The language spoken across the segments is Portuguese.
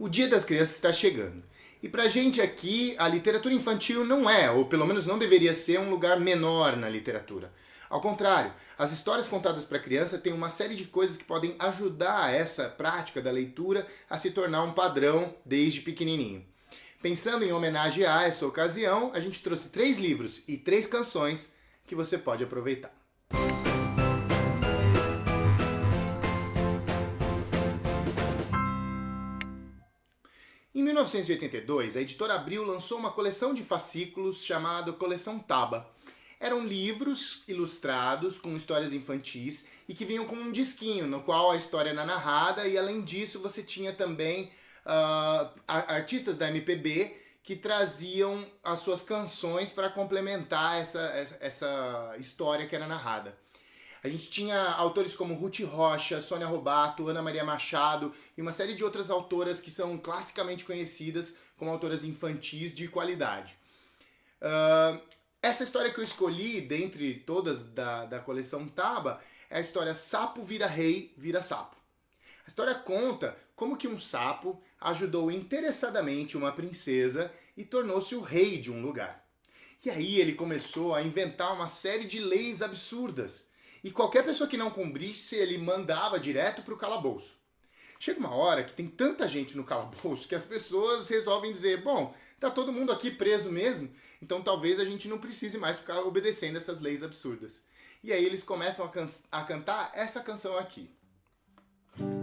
O Dia das Crianças está chegando. E pra gente aqui, a literatura infantil não é, ou pelo menos não deveria ser, um lugar menor na literatura. Ao contrário, as histórias contadas para criança têm uma série de coisas que podem ajudar essa prática da leitura a se tornar um padrão desde pequenininho. Pensando em homenagem a essa ocasião, a gente trouxe 3 livros e 3 canções que você pode aproveitar. Em 1982, a editora Abril lançou uma coleção de fascículos chamada Coleção Taba. Eram livros ilustrados com histórias infantis e que vinham com um disquinho no qual a história era narrada, e além disso você tinha também artistas da MPB que traziam as suas canções para complementar essa história que era narrada. A gente tinha autores como Ruth Rocha, Sônia Robato, Ana Maria Machado e uma série de outras autoras que são classicamente conhecidas como autoras infantis de qualidade. Essa história que eu escolhi, dentre todas da coleção Taba, é a história Sapo vira rei, vira sapo. A história conta como que um sapo ajudou interessadamente uma princesa e tornou-se o rei de um lugar. E aí ele começou a inventar uma série de leis absurdas. E qualquer pessoa que não cumprisse, ele mandava direto para o calabouço. Chega uma hora que tem tanta gente no calabouço que as pessoas resolvem dizer: bom, tá todo mundo aqui preso mesmo, então talvez a gente não precise mais ficar obedecendo essas leis absurdas. E aí eles começam a cantar essa canção aqui.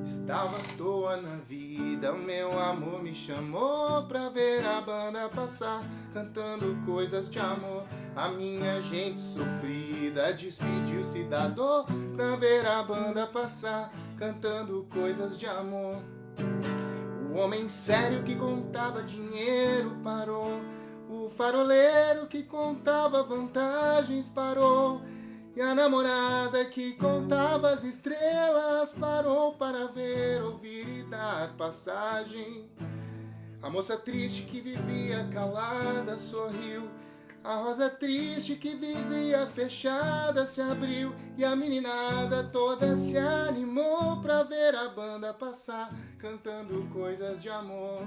Estava à toa na vida, o meu amor me chamou pra ver a banda passar, cantando coisas de amor. A minha gente sofrida despediu-se da dor pra ver a banda passar, cantando coisas de amor. O homem sério que contava dinheiro parou, o faroleiro que contava vantagens parou, e a namorada que contava as estrelas parou para ver, ouvir e dar passagem. A moça triste que vivia calada sorriu, a rosa triste que vivia fechada se abriu, e a meninada toda se animou para ver a banda passar, cantando coisas de amor.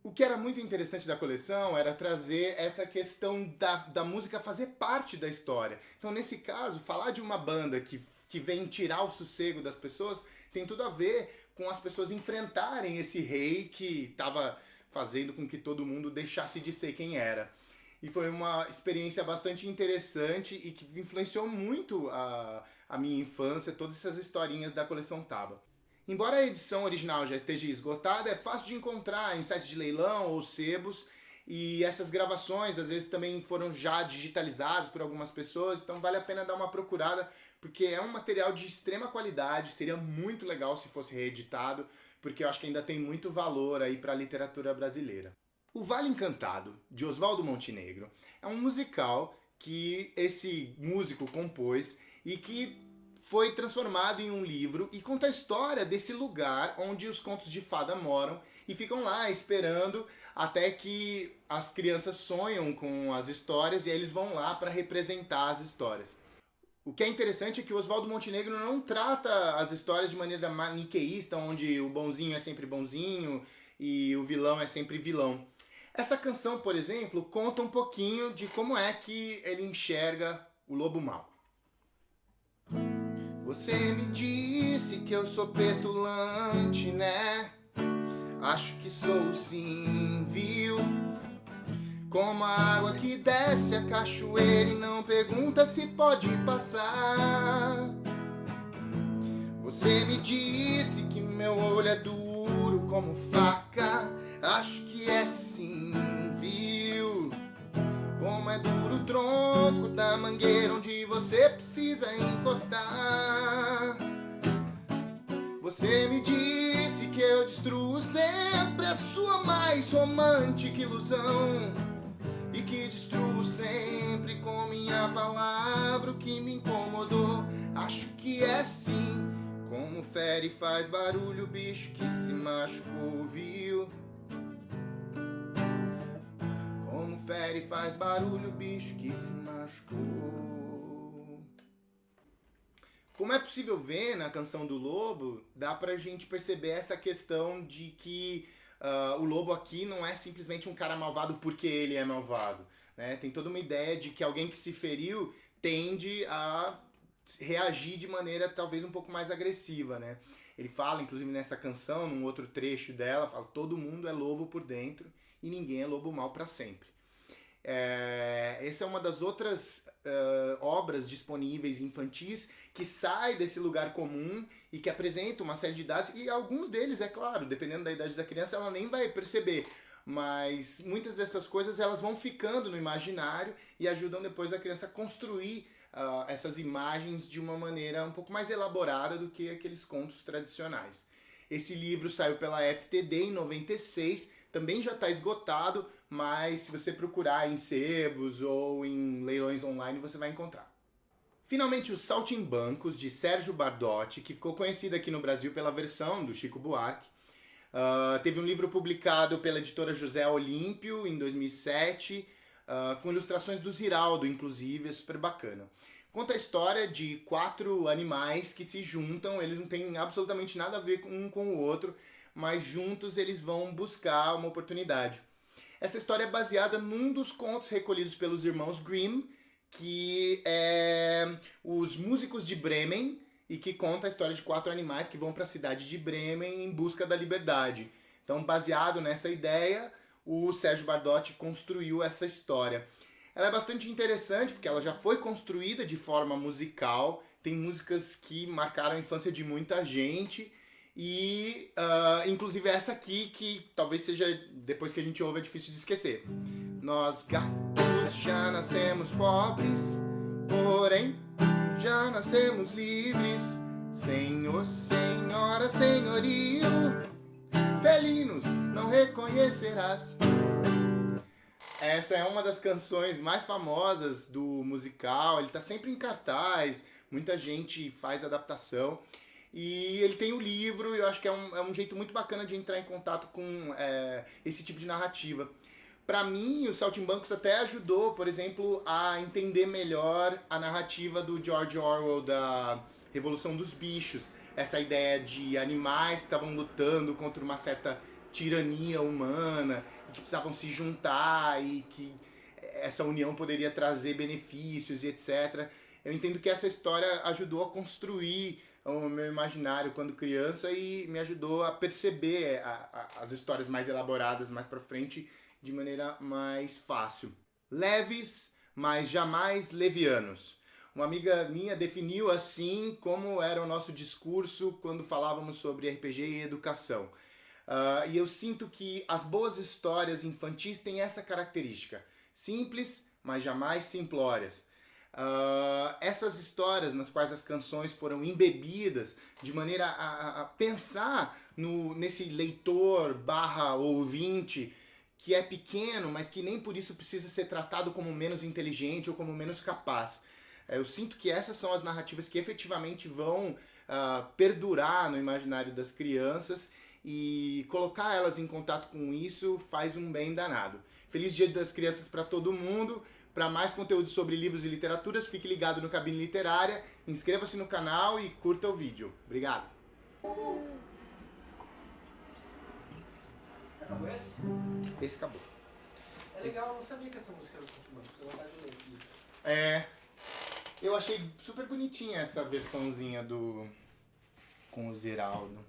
O que era muito interessante da coleção era trazer essa questão da música fazer parte da história. Então, nesse caso, falar de uma banda que vem tirar o sossego das pessoas tem tudo a ver com as pessoas enfrentarem esse rei que estava fazendo com que todo mundo deixasse de ser quem era. E foi uma experiência bastante interessante e que influenciou muito a minha infância, todas essas historinhas da coleção Taba. Embora a edição original já esteja esgotada, é fácil de encontrar em sites de leilão ou sebos, e essas gravações às vezes também foram já digitalizadas por algumas pessoas, então vale a pena dar uma procurada, porque é um material de extrema qualidade, seria muito legal se fosse reeditado, porque eu acho que ainda tem muito valor aí para a literatura brasileira. O Vale Encantado, de Oswaldo Montenegro, é um musical que esse músico compôs e que foi transformado em um livro e conta a história desse lugar onde os contos de fada moram e ficam lá esperando até que as crianças sonham com as histórias e aí eles vão lá para representar as histórias. O que é interessante é que o Oswaldo Montenegro não trata as histórias de maneira maniqueísta, onde o bonzinho é sempre bonzinho e o vilão é sempre vilão. Essa canção, por exemplo, conta um pouquinho de como é que ele enxerga o lobo mau. Você me disse que eu sou petulante, né? Acho que sou sim, viu? Como a água que desce a cachoeira e não pergunta se pode passar. Você me disse que meu olho é duro como faca. Acho que é sim, viu? Como é duro o tronco da mangueira onde você precisa encostar. Você me disse que eu destruo sempre a sua mais romântica ilusão, e que destruo sempre com minha palavra o que me incomodou. Acho que é sim. Como fere e faz barulho o bicho que se machucou, viu? Como fere e faz barulho o bicho que se machucou. Como é possível ver na Canção do Lobo, dá pra gente perceber essa questão de que o lobo aqui não é simplesmente um cara malvado porque ele é malvado, né? Tem toda uma ideia de que alguém que se feriu tende a reagir de maneira talvez um pouco mais agressiva, né? Ele fala, inclusive nessa canção, num outro trecho dela, fala: todo mundo é lobo por dentro e ninguém é lobo mau para sempre. Essa é uma das outras obras disponíveis infantis que sai desse lugar comum e que apresenta uma série de dados, e alguns deles, é claro, dependendo da idade da criança, ela nem vai perceber, mas muitas dessas coisas elas vão ficando no imaginário e ajudam depois a criança a construir essas imagens de uma maneira um pouco mais elaborada do que aqueles contos tradicionais. Esse livro saiu pela FTD em 96, também já está esgotado, mas se você procurar em sebos ou em leilões online você vai encontrar. Finalmente, Os Saltimbancos, de Sérgio Bardotti, que ficou conhecido aqui no Brasil pela versão do Chico Buarque. Teve um livro publicado pela editora José Olímpio em 2007, com ilustrações do Ziraldo, inclusive, é super bacana. Conta a história de 4 animais que se juntam, eles não têm absolutamente nada a ver um com o outro, mas juntos eles vão buscar uma oportunidade. Essa história é baseada num dos contos recolhidos pelos irmãos Grimm, que é Os Músicos de Bremen, e que conta a história de 4 animais que vão para a cidade de Bremen em busca da liberdade. Então, baseado nessa ideia, o Sérgio Bardotti construiu essa história. Ela é bastante interessante porque ela já foi construída de forma musical, tem músicas que marcaram a infância de muita gente, e inclusive essa aqui, que talvez seja, depois que a gente ouve, é difícil de esquecer. Nós gatos já nascemos pobres, porém já nascemos livres. Senhor, senhora, senhorio, felinos não reconhecerás. Essa é uma das canções mais famosas do musical, ele está sempre em cartaz, muita gente faz adaptação. E ele tem o livro, e eu acho que é um jeito muito bacana de entrar em contato com esse tipo de narrativa. Para mim, o Saltimbancos até ajudou, por exemplo, a entender melhor a narrativa do George Orwell da Revolução dos Bichos. Essa ideia de animais que estavam lutando contra uma certa tirania humana e que precisavam se juntar e que essa união poderia trazer benefícios e etc. Eu entendo que essa história ajudou a construir o meu imaginário quando criança e me ajudou a perceber as histórias mais elaboradas mais pra frente de maneira mais fácil. Leves, mas jamais levianos. Uma amiga minha definiu assim como era o nosso discurso quando falávamos sobre RPG e educação. E eu sinto que as boas histórias infantis têm essa característica. Simples, mas jamais simplórias. Essas histórias nas quais as canções foram embebidas de maneira a pensar nesse leitor / ouvinte que é pequeno, mas que nem por isso precisa ser tratado como menos inteligente ou como menos capaz. Eu sinto que essas são as narrativas que efetivamente vão perdurar no imaginário das crianças, e colocar elas em contato com isso faz um bem danado. Feliz Dia das Crianças para todo mundo. Para mais conteúdo sobre livros e literaturas, fique ligado no Cabine Literária, inscreva-se no canal e curta o vídeo. Obrigado. Acabou esse? Esse acabou. É legal, eu não sabia que essa música era do Saltimbancos, eu vontade de ler esse livro. Eu achei super bonitinha essa versãozinha com o Ziraldo.